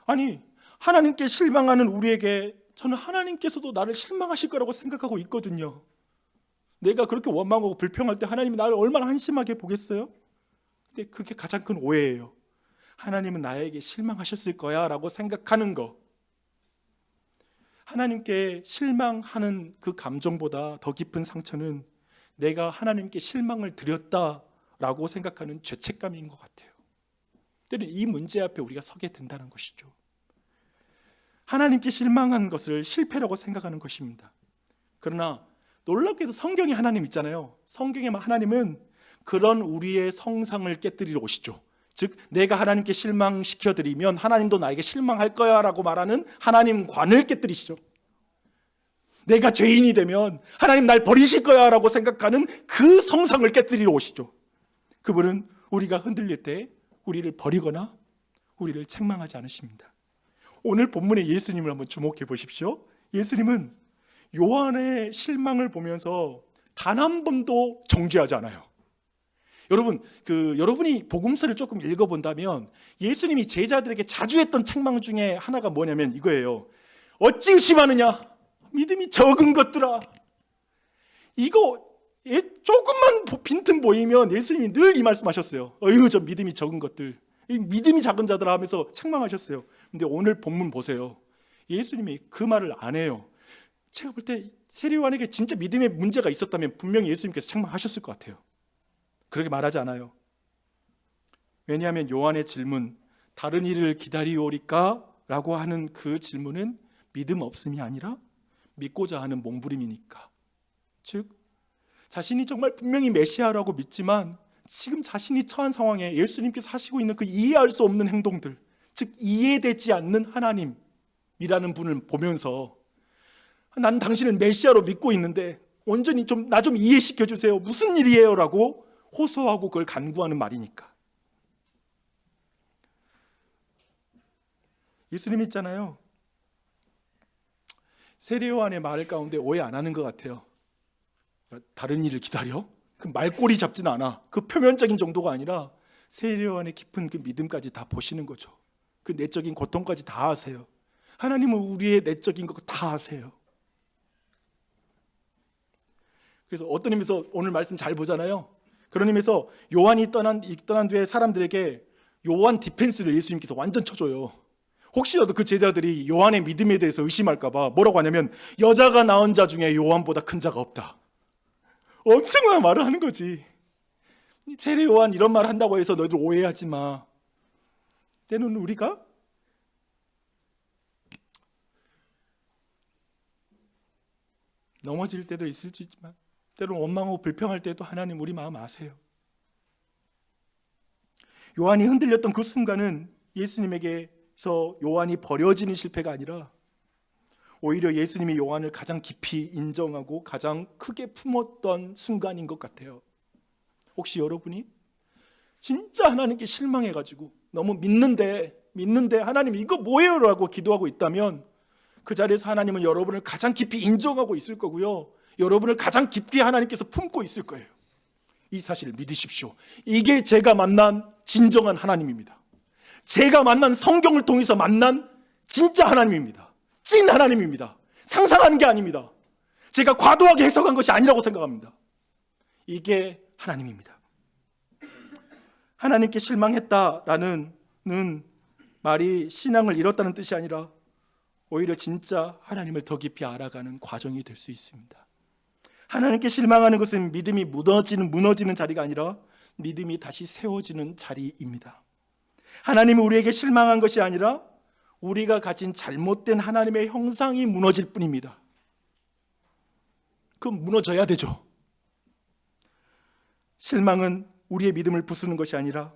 아니, 하나님께 실망하는 우리에게 저는 하나님께서도 나를 실망하실 거라고 생각하고 있거든요. 내가 그렇게 원망하고 불평할 때 하나님이 나를 얼마나 한심하게 보겠어요? 근데 그게 가장 큰 오해예요. 하나님은 나에게 실망하셨을 거야 라고 생각하는 거, 하나님께 실망하는 그 감정보다 더 깊은 상처는 내가 하나님께 실망을 드렸다라고 생각하는 죄책감인 것 같아요. 때로는 이 문제 앞에 우리가 서게 된다는 것이죠. 하나님께 실망한 것을 실패라고 생각하는 것입니다. 그러나 놀랍게도 성경에 하나님 있잖아요. 성경에 하나님은 그런 우리의 성상을 깨뜨리러 오시죠. 즉 내가 하나님께 실망시켜드리면 하나님도 나에게 실망할 거야 라고 말하는 하나님관을 깨뜨리시죠. 내가 죄인이 되면 하나님 날 버리실 거야 라고 생각하는 그 성상을 깨뜨리러 오시죠. 그분은 우리가 흔들릴 때 우리를 버리거나 우리를 책망하지 않으십니다. 오늘 본문의 예수님을 한번 주목해 보십시오. 예수님은 요한의 실망을 보면서 단 한 번도 정죄하지 않아요. 여러분이 복음서를 조금 읽어본다면 예수님이 제자들에게 자주 했던 책망 중에 하나가 뭐냐면 이거예요. 어찌 의심하느냐? 믿음이 적은 것들아. 이거 조금만 빈틈 보이면 예수님이 늘 이 말씀하셨어요. 어휴 저 믿음이 적은 것들, 믿음이 작은 자들아 하면서 책망하셨어요. 근데 오늘 본문 보세요. 예수님이 그 말을 안 해요. 제가 볼 때 세례요한에게 진짜 믿음에 문제가 있었다면 분명히 예수님께서 책망하셨을 것 같아요. 그렇게 말하지 않아요. 왜냐하면 요한의 질문, 다른 일을 기다리오리까? 라고 하는 그 질문은 믿음 없음이 아니라 믿고자 하는 몸부림이니까. 즉 자신이 정말 분명히 메시아라고 믿지만 지금 자신이 처한 상황에 예수님께서 하시고 있는 그 이해할 수 없는 행동들, 즉 이해되지 않는 하나님이라는 분을 보면서 난 당신을 메시아로 믿고 있는데 온전히 나 좀 이해시켜 주세요. 무슨 일이에요? 라고 호소하고 그걸 간구하는 말이니까. 예수님 있잖아요. 세례요한의 말 가운데 오해 안 하는 것 같아요. 다른 일을 기다려? 그 말꼬리 잡지는 않아. 그 표면적인 정도가 아니라 세례요한의 깊은 그 믿음까지 다 보시는 거죠. 그 내적인 고통까지 다 아세요. 하나님은 우리의 내적인 것 다 아세요. 그래서 어떤 의미에서 오늘 말씀 잘 보잖아요. 그런 의미에서 요한이 떠난 뒤에 사람들에게 요한 디펜스를 예수님께서 완전 쳐줘요. 혹시라도 그 제자들이 요한의 믿음에 대해서 의심할까 봐 뭐라고 하냐면 여자가 낳은 자 중에 요한보다 큰 자가 없다. 엄청난 말을 하는 거지. 세례 요한 이런 말 한다고 해서 너희들 오해하지 마. 때로는 우리가 넘어질 때도 있을 수 있지만 때로는 원망하고 불평할 때도 하나님 우리 마음 아세요. 요한이 흔들렸던 그 순간은 예수님에게서 요한이 버려지는 실패가 아니라 오히려 예수님이 요한을 가장 깊이 인정하고 가장 크게 품었던 순간인 것 같아요. 혹시 여러분이 진짜 하나님께 실망해가지고 너무 믿는데 하나님 이거 뭐예요? 라고 기도하고 있다면 그 자리에서 하나님은 여러분을 가장 깊이 인정하고 있을 거고요. 여러분을 가장 깊이 하나님께서 품고 있을 거예요. 이 사실을 믿으십시오. 이게 제가 만난 진정한 하나님입니다. 제가 만난 성경을 통해서 만난 진짜 하나님입니다. 찐 하나님입니다. 상상한 게 아닙니다. 제가 과도하게 해석한 것이 아니라고 생각합니다. 이게 하나님입니다. 하나님께 실망했다라는 말이 신앙을 잃었다는 뜻이 아니라 오히려 진짜 하나님을 더 깊이 알아가는 과정이 될 수 있습니다. 하나님께 실망하는 것은 믿음이 무너지는 자리가 아니라 믿음이 다시 세워지는 자리입니다. 하나님이 우리에게 실망한 것이 아니라 우리가 가진 잘못된 하나님의 형상이 무너질 뿐입니다. 그럼 무너져야 되죠. 실망은 우리의 믿음을 부수는 것이 아니라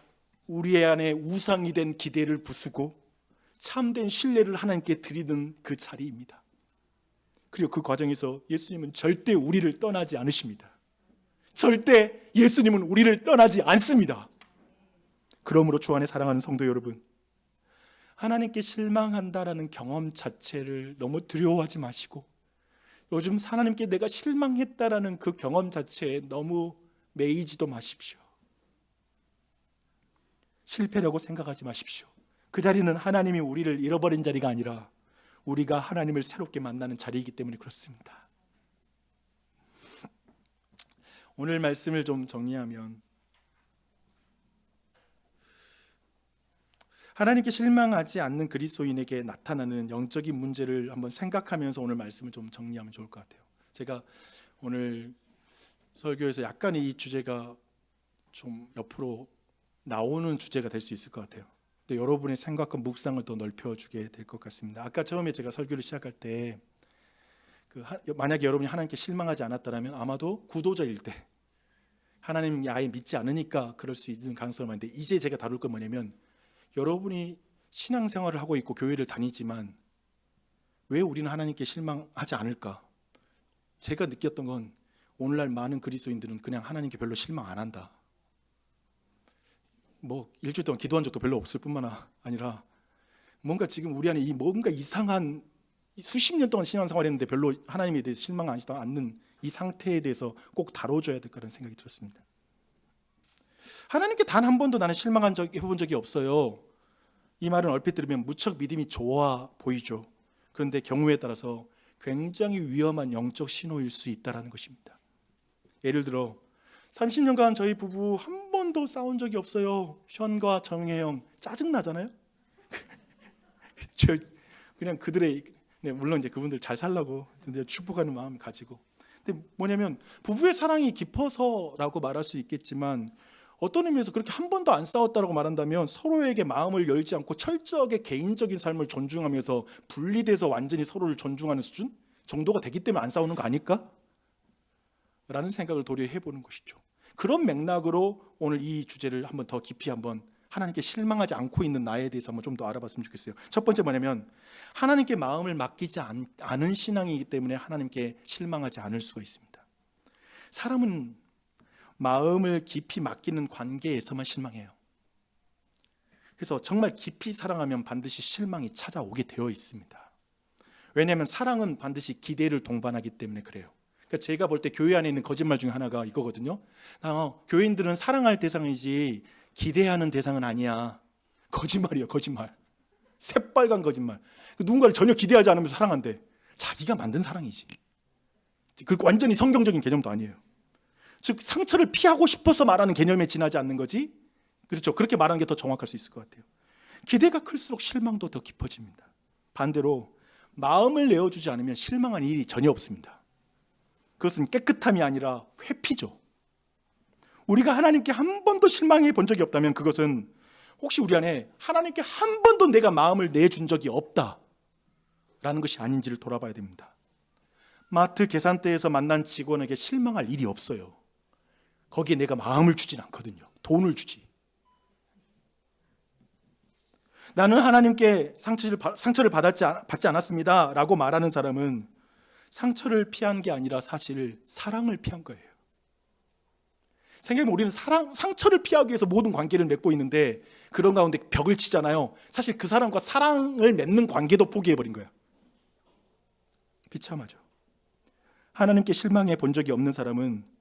우리 안에 우상이 된 기대를 부수고 참된 신뢰를 하나님께 드리는 그 자리입니다. 그리고 그 과정에서 예수님은 절대 우리를 떠나지 않으십니다. 절대 예수님은 우리를 떠나지 않습니다. 그러므로 주 안에 사랑하는 성도 여러분, 하나님께 실망한다라는 경험 자체를 너무 두려워하지 마시고 요즘 하나님께 내가 실망했다라는 그 경험 자체에 너무 매이지도 마십시오. 실패라고 생각하지 마십시오. 그 자리는 하나님이 우리를 잃어버린 자리가 아니라 우리가 하나님을 새롭게 만나는 자리이기 때문에 그렇습니다. 오늘 말씀을 좀 정리하면 하나님께 실망하지 않는 그리스도인에게 나타나는 영적인 문제를 한번 생각하면서 오늘 말씀을 좀 정리하면 좋을 것 같아요. 제가 오늘 설교에서 약간 이 주제가 좀 옆으로 나오는 주제가 될 수 있을 것 같아요. 근데 여러분의 생각과 묵상을 더 넓혀주게 될 것 같습니다. 아까 처음에 제가 설교를 시작할 때 만약에 여러분이 하나님께 실망하지 않았다면 아마도 구도자일 때 하나님이 아예 믿지 않으니까 그럴 수 있는 가능성이 많은데, 이제 제가 다룰 건 뭐냐면 여러분이 신앙생활을 하고 있고 교회를 다니지만 왜 우리는 하나님께 실망하지 않을까? 제가 느꼈던 건 오늘날 많은 그리스도인들은 그냥 하나님께 별로 실망 안 한다. 뭐 일주일 동안 기도한 적도 별로 없을 뿐만 아니라 뭔가 지금 우리 안에 뭔가 이상한 수십 년 동안 신앙생활했는데 별로 하나님에 대해서 실망하지 않는 이 상태에 대해서 꼭 다뤄줘야 될 거라는 생각이 들었습니다. 하나님께 단 한 번도 나는 해본 적이 없어요. 이 말은 얼핏 들으면 무척 믿음이 좋아 보이죠. 그런데 경우에 따라서 굉장히 위험한 영적 신호일 수 있다는 것입니다. 예를 들어 30년간 저희 부부 한 번도 싸운 적이 없어요. 션과 정혜영 짜증나잖아요. 그냥 그들의, 물론 이제 그분들 잘 살라고 축복하는 마음 가지고, 근데 뭐냐면 부부의 사랑이 깊어서라고 말할 수 있겠지만 어떤 의미에서 그렇게 한 번도 안 싸웠다라고 말한다면 서로에게 마음을 열지 않고 철저하게 개인적인 삶을 존중하면서 분리돼서 완전히 서로를 존중하는 수준 정도가 되기 때문에 안 싸우는 거 아닐까? 라는 생각을 도리어 해보는 것이죠. 그런 맥락으로 오늘 이 주제를 한번 더 깊이 한번 하나님께 실망하지 않고 있는 나에 대해서 한번 좀 더 알아봤으면 좋겠어요. 첫 번째 뭐냐면 하나님께 마음을 맡기지 않은 신앙이기 때문에 하나님께 실망하지 않을 수가 있습니다. 사람은 마음을 깊이 맡기는 관계에서만 실망해요. 그래서 정말 깊이 사랑하면 반드시 실망이 찾아오게 되어 있습니다. 왜냐하면 사랑은 반드시 기대를 동반하기 때문에 그래요. 그러니까 제가 볼 때 교회 안에 있는 거짓말 중에 하나가 이거거든요. 교인들은 사랑할 대상이지 기대하는 대상은 아니야. 거짓말이에요, 거짓말. 새빨간 거짓말. 누군가를 전혀 기대하지 않으면서 사랑한대. 자기가 만든 사랑이지. 그리고 완전히 성경적인 개념도 아니에요. 즉 상처를 피하고 싶어서 말하는 개념에 지나지 않는 거지. 그렇죠. 그렇게 말하는 게 더 정확할 수 있을 것 같아요. 기대가 클수록 실망도 더 깊어집니다. 반대로 마음을 내어주지 않으면 실망한 일이 전혀 없습니다. 그것은 깨끗함이 아니라 회피죠. 우리가 하나님께 한 번도 실망해 본 적이 없다면 그것은 혹시 우리 안에 하나님께 한 번도 내가 마음을 내준 적이 없다라는 것이 아닌지를 돌아봐야 됩니다. 마트 계산대에서 만난 직원에게 실망할 일이 없어요. 거기에 내가 마음을 주진 않거든요. 돈을 주지. 나는 하나님께 상처를 받지 않았습니다 라고 말하는 사람은 상처를 피한 게 아니라 사실 사랑을 피한 거예요. 생각해보면 우리는 상처를 피하기 위해서 모든 관계를 맺고 있는데 그런 가운데 벽을 치잖아요. 사실 그 사람과 사랑을 맺는 관계도 포기해버린 거야. 비참하죠. 하나님께 실망해 본 적이 없는 사람은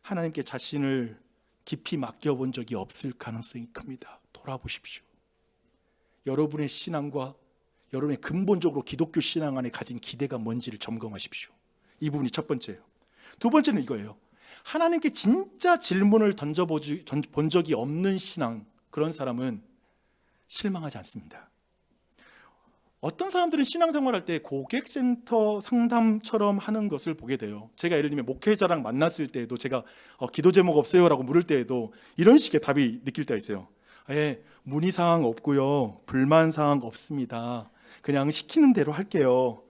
하나님께 자신을 깊이 맡겨본 적이 없을 가능성이 큽니다. 돌아보십시오. 여러분의 신앙과 여러분의 근본적으로 기독교 신앙 안에 가진 기대가 뭔지를 점검하십시오. 이 부분이 첫 번째예요. 두 번째는 이거예요. 하나님께 진짜 질문을 던져본 적이 없는 신앙, 그런 사람은 실망하지 않습니다. 어떤 사람들은 신앙생활할 때 고객센터 상담처럼 하는 것을 보게 돼요. 제가 예를 들면 목회자랑 만났을 때에도 제가 기도 제목 없어요? 라고 물을 때에도 이런 식의 답이 느낄 때가 있어요. 문의사항 없고요, 불만사항 없습니다. 그냥 시키는 대로 할게요.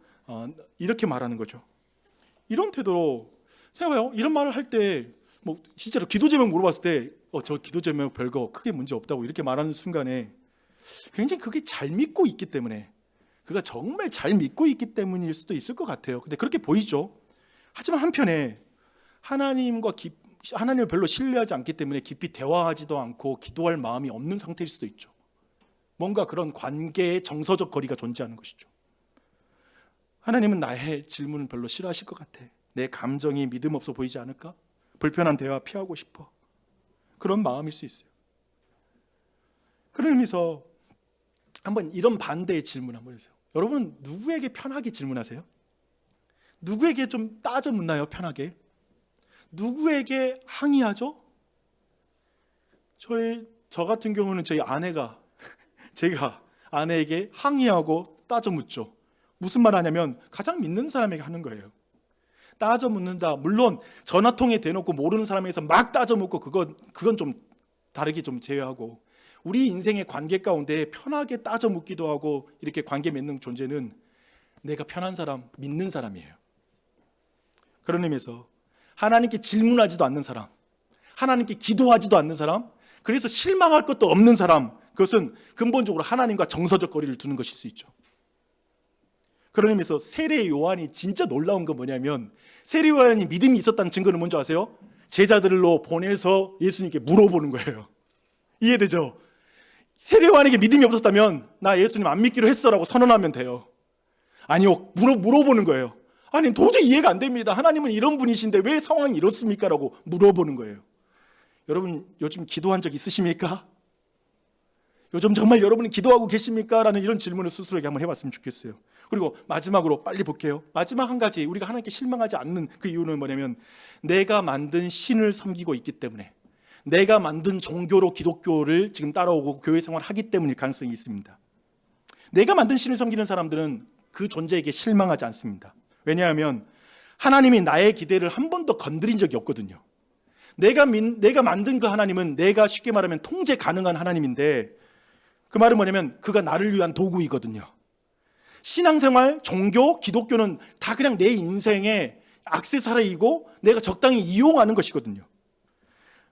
이렇게 말하는 거죠. 이런 태도로 생각해봐요. 이런 말을 할 때 뭐 진짜로 기도 제목 물어봤을 때 저 기도 제목 별거 크게 문제 없다고 이렇게 말하는 순간에 굉장히 그게 잘 믿고 있기 때문에, 그가 정말 잘 믿고 있기 때문일 수도 있을 것 같아요. 근데 그렇게 보이죠. 하지만 한편에 하나님을 별로 신뢰하지 않기 때문에 깊이 대화하지도 않고 기도할 마음이 없는 상태일 수도 있죠. 뭔가 그런 관계의 정서적 거리가 존재하는 것이죠. 하나님은 나의 질문을 별로 싫어하실 것 같아. 내 감정이 믿음 없어 보이지 않을까? 불편한 대화 피하고 싶어. 그런 마음일 수 있어요. 그런 의미에서 한번 이런 반대의 질문 한번 해보세요. 여러분 누구에게 편하게 질문하세요? 누구에게 좀 따져 묻나요? 편하게? 누구에게 항의하죠? 저 같은 경우는 저희 아내가 제가 아내에게 항의하고 따져 묻죠. 무슨 말 하냐면 가장 믿는 사람에게 하는 거예요. 따져 묻는다. 물론 전화통에 대놓고 모르는 사람에게서 막 따져 묻고 그건 좀 다르게 좀 제외하고, 우리 인생의 관계 가운데 편하게 따져 묻기도 하고 이렇게 관계 맺는 존재는 내가 편한 사람, 믿는 사람이에요. 그런 의미에서 하나님께 질문하지도 않는 사람, 하나님께 기도하지도 않는 사람, 그래서 실망할 것도 없는 사람, 그것은 근본적으로 하나님과 정서적 거리를 두는 것일 수 있죠. 그런 의미에서 세례 요한이 진짜 놀라운 건 뭐냐면, 세례 요한이 믿음이 있었다는 증거는 뭔지 아세요? 제자들로 보내서 예수님께 물어보는 거예요. 이해되죠? 세례 요한에게 믿음이 없었다면 나 예수님 안 믿기로 했어라고 선언하면 돼요. 아니요, 물어보는 거예요. 아니 도저히 이해가 안 됩니다. 하나님은 이런 분이신데 왜 상황이 이렇습니까? 라고 물어보는 거예요. 여러분 요즘 기도한 적 있으십니까? 요즘 정말 여러분이 기도하고 계십니까? 라는 이런 질문을 스스로에게 한번 해봤으면 좋겠어요. 그리고 마지막으로 빨리 볼게요. 마지막 한 가지, 우리가 하나님께 실망하지 않는 그 이유는 뭐냐면, 내가 만든 신을 섬기고 있기 때문에, 내가 만든 종교로 기독교를 지금 따라오고 교회 생활을 하기 때문일 가능성이 있습니다. 내가 만든 신을 섬기는 사람들은 그 존재에게 실망하지 않습니다. 왜냐하면 하나님이 나의 기대를 한 번도 건드린 적이 없거든요. 내가 만든 그 하나님은 내가 쉽게 말하면 통제 가능한 하나님인데, 그 말은 뭐냐면 그가 나를 위한 도구이거든요. 신앙생활, 종교, 기독교는 다 그냥 내 인생의 액세서리이고 내가 적당히 이용하는 것이거든요.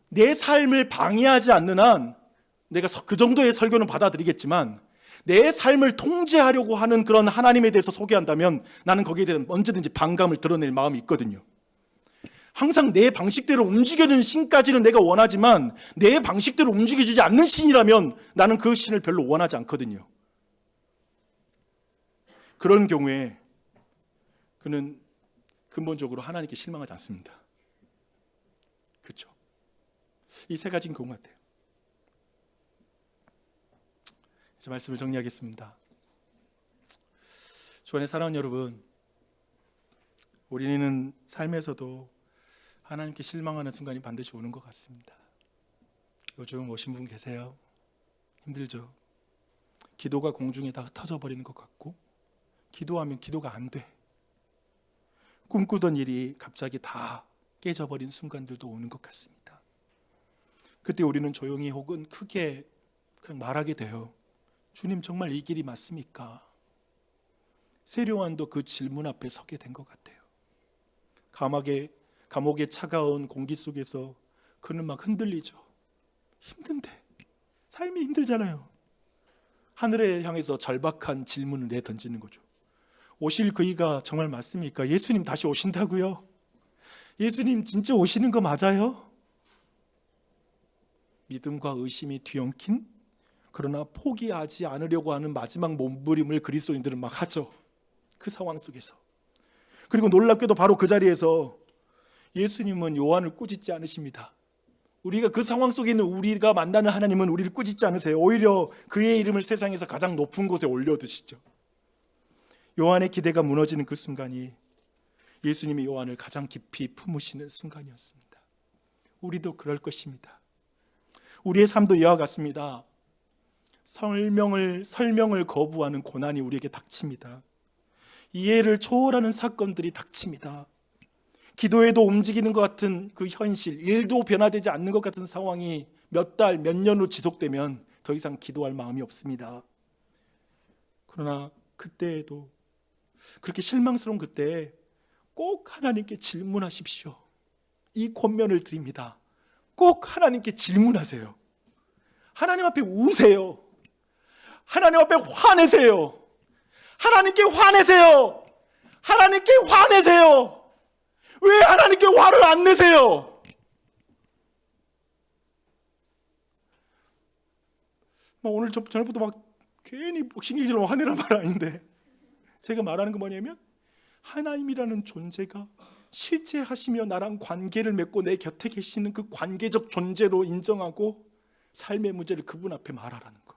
내 삶을 방해하지 않는 한 내가 그 정도의 설교는 받아들이겠지만, 내 삶을 통제하려고 하는 그런 하나님에 대해서 소개한다면 나는 거기에 대한 언제든지 반감을 드러낼 마음이 있거든요. 항상 내 방식대로 움직여주는 신까지는 내가 원하지만, 내 방식대로 움직여주지 않는 신이라면 나는 그 신을 별로 원하지 않거든요. 그런 경우에 그는 근본적으로 하나님께 실망하지 않습니다. 그렇죠? 이 세 가지인 것 같아요. 이제 말씀을 정리하겠습니다. 주안의 사랑하는 여러분, 우리는 삶에서도 하나님께 실망하는 순간이 반드시 오는 것 같습니다. 요즘 오신 분 계세요? 힘들죠? 기도가 공중에 다 흩어져 버리는 것 같고, 기도하면 기도가 안 돼. 꿈꾸던 일이 갑자기 다 깨져버린 순간들도 오는 것 같습니다. 그때 우리는 조용히 혹은 크게 그냥 말하게 돼요. 주님, 정말 이 길이 맞습니까? 세례요한도 그 질문 앞에 서게 된 것 같아요. 감옥의 차가운 공기 속에서 그는 막 흔들리죠. 힘든데, 삶이 힘들잖아요. 하늘에 향해서 절박한 질문을 내던지는 거죠. 오실 그이가 정말 맞습니까? 예수님 다시 오신다고요? 예수님 진짜 오시는 거 맞아요? 믿음과 의심이 뒤엉킨, 그러나 포기하지 않으려고 하는 마지막 몸부림을 그리스도인들은 막 하죠. 그 상황 속에서. 그리고 놀랍게도 바로 그 자리에서 예수님은 요한을 꾸짖지 않으십니다. 우리가 그 상황 속에 있는 우리가 만나는 하나님은 우리를 꾸짖지 않으세요. 오히려 그의 이름을 세상에서 가장 높은 곳에 올려두시죠. 요한의 기대가 무너지는 그 순간이 예수님이 요한을 가장 깊이 품으시는 순간이었습니다. 우리도 그럴 것입니다. 우리의 삶도 이와 같습니다. 설명을 거부하는 고난이 우리에게 닥칩니다. 이해를 초월하는 사건들이 닥칩니다. 기도에도 움직이는 것 같은 그 현실, 일도 변화되지 않는 것 같은 상황이 몇 달, 몇 년으로 지속되면 더 이상 기도할 마음이 없습니다. 그러나 그때에도, 그렇게 실망스러운 그때에 꼭 하나님께 질문하십시오. 이 권면을 드립니다. 꼭 하나님께 질문하세요. 하나님 앞에 우세요. 하나님 앞에 화내세요. 하나님께 화내세요. 하나님께 화내세요. 왜 하나님께 화를 안 내세요? 오늘 저녁부터 막 괜히 신경질로 화내란 말 아닌데, 제가 말하는 건 뭐냐면, 하나님이라는 존재가 실제 하시며 나랑 관계를 맺고 내 곁에 계시는 그 관계적 존재로 인정하고 삶의 문제를 그분 앞에 말하라는 것.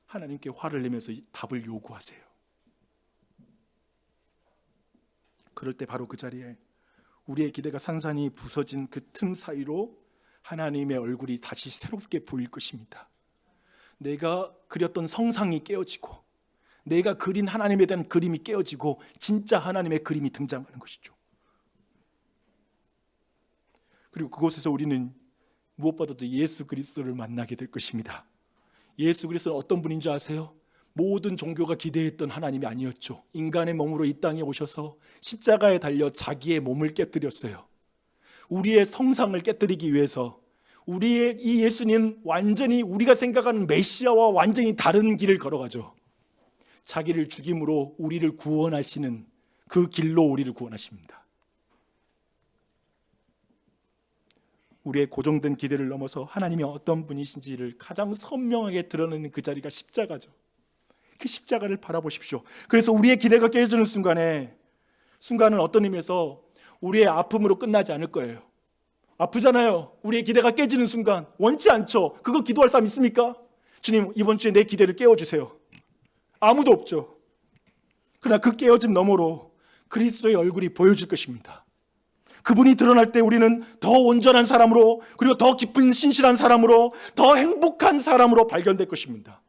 하나님께 화를 내면서 답을 요구하세요. 그럴 때 바로 그 자리에 우리의 기대가 산산이 부서진 그 틈 사이로 하나님의 얼굴이 다시 새롭게 보일 것입니다. 내가 그렸던 성상이 깨어지고 내가 그린 하나님에 대한 그림이 깨어지고 진짜 하나님의 그림이 등장하는 것이죠. 그리고 그곳에서 우리는 무엇보다도 예수 그리스도를 만나게 될 것입니다. 예수 그리스도는 어떤 분인지 아세요? 모든 종교가 기대했던 하나님이 아니었죠. 인간의 몸으로 이 땅에 오셔서 십자가에 달려 자기의 몸을 깨뜨렸어요. 우리의 성상을 깨뜨리기 위해서 우리의 이 예수님은 완전히 우리가 생각하는 메시아와 완전히 다른 길을 걸어가죠. 자기를 죽임으로 우리를 구원하시는 그 길로 우리를 구원하십니다. 우리의 고정된 기대를 넘어서 하나님이 어떤 분이신지를 가장 선명하게 드러내는 그 자리가 십자가죠. 그 십자가를 바라보십시오. 그래서 우리의 기대가 깨져지는 순간은 어떤 의미에서 우리의 아픔으로 끝나지 않을 거예요. 아프잖아요. 우리의 기대가 깨지는 순간 원치 않죠. 그거 기도할 사람 있습니까? 주님, 이번 주에 내 기대를 깨워주세요. 아무도 없죠. 그러나 그 깨어짐 너머로 그리스도의 얼굴이 보여질 것입니다. 그분이 드러날 때 우리는 더 온전한 사람으로, 그리고 더 깊은 신실한 사람으로, 더 행복한 사람으로 발견될 것입니다.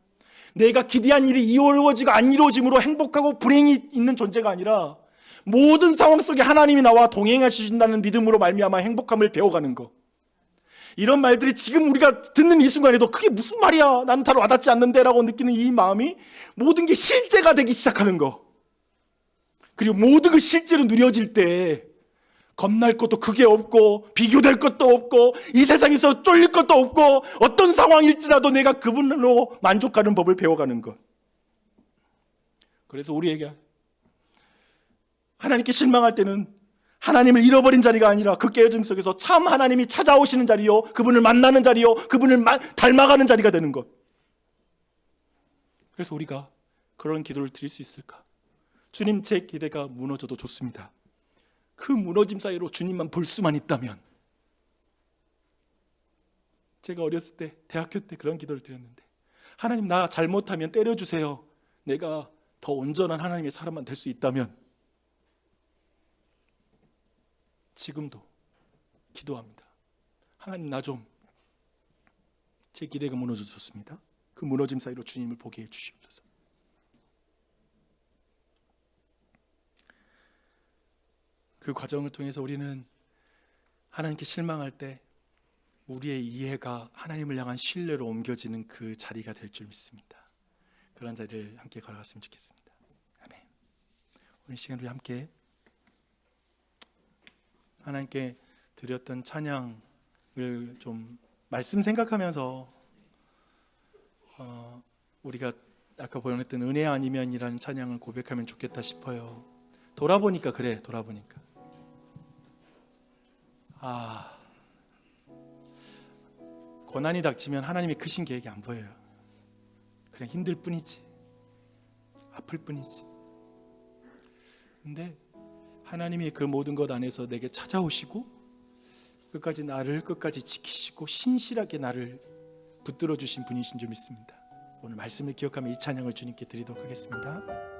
내가 기대한 일이 이루어지고 안 이루어짐으로 행복하고 불행이 있는 존재가 아니라 모든 상황 속에 하나님이 나와 동행하신다는 믿음으로 말미암아 행복함을 배워가는 것. 이런 말들이 지금 우리가 듣는 이 순간에도 그게 무슨 말이야, 나는 잘 와닿지 않는데 라고 느끼는 이 마음이 모든 게 실제가 되기 시작하는 것. 그리고 모든 그 실제로 누려질 때 겁날 것도 크게 없고 비교될 것도 없고 이 세상에서 쫄릴 것도 없고 어떤 상황일지라도 내가 그분으로 만족하는 법을 배워가는 것. 그래서 우리에게 하나님께 실망할 때는 하나님을 잃어버린 자리가 아니라 그 깨어짐 속에서 참 하나님이 찾아오시는 자리요, 그분을 만나는 자리요, 그분을 닮아가는 자리가 되는 것. 그래서 우리가 그런 기도를 드릴 수 있을까? 주님, 제 기대가 무너져도 좋습니다. 그 무너짐 사이로 주님만 볼 수만 있다면. 제가 어렸을 때, 대학교 때 그런 기도를 드렸는데, 하나님, 나 잘못하면 때려주세요. 내가 더 온전한 하나님의 사람만 될 수 있다면. 지금도 기도합니다. 하나님, 나 좀, 제 기대가 무너져도 좋습니다. 그 무너짐 사이로 주님을 보게 해주시옵소서. 그 과정을 통해서 우리는 하나님께 실망할 때 우리의 이해가 하나님을 향한 신뢰로 옮겨지는 그 자리가 될 줄 믿습니다. 그런 자리를 함께 걸어갔으면 좋겠습니다. 아멘. 오늘 시간 우리 함께 하나님께 드렸던 찬양을 좀 말씀 생각하면서 우리가 아까 보냈던 은혜 아니면이라는 찬양을 고백하면 좋겠다 싶어요. 돌아보니까 그래, 돌아보니까 고난이 닥치면 하나님의 크신 계획이 안 보여요. 그냥 힘들 뿐이지, 아플 뿐이지. 근데 하나님이 그 모든 것 안에서 내게 찾아오시고 끝까지 나를 끝까지 지키시고 신실하게 나를 붙들어 주신 분이신 줄 믿습니다. 오늘 말씀을 기억하며 이 찬양을 주님께 드리도록 하겠습니다.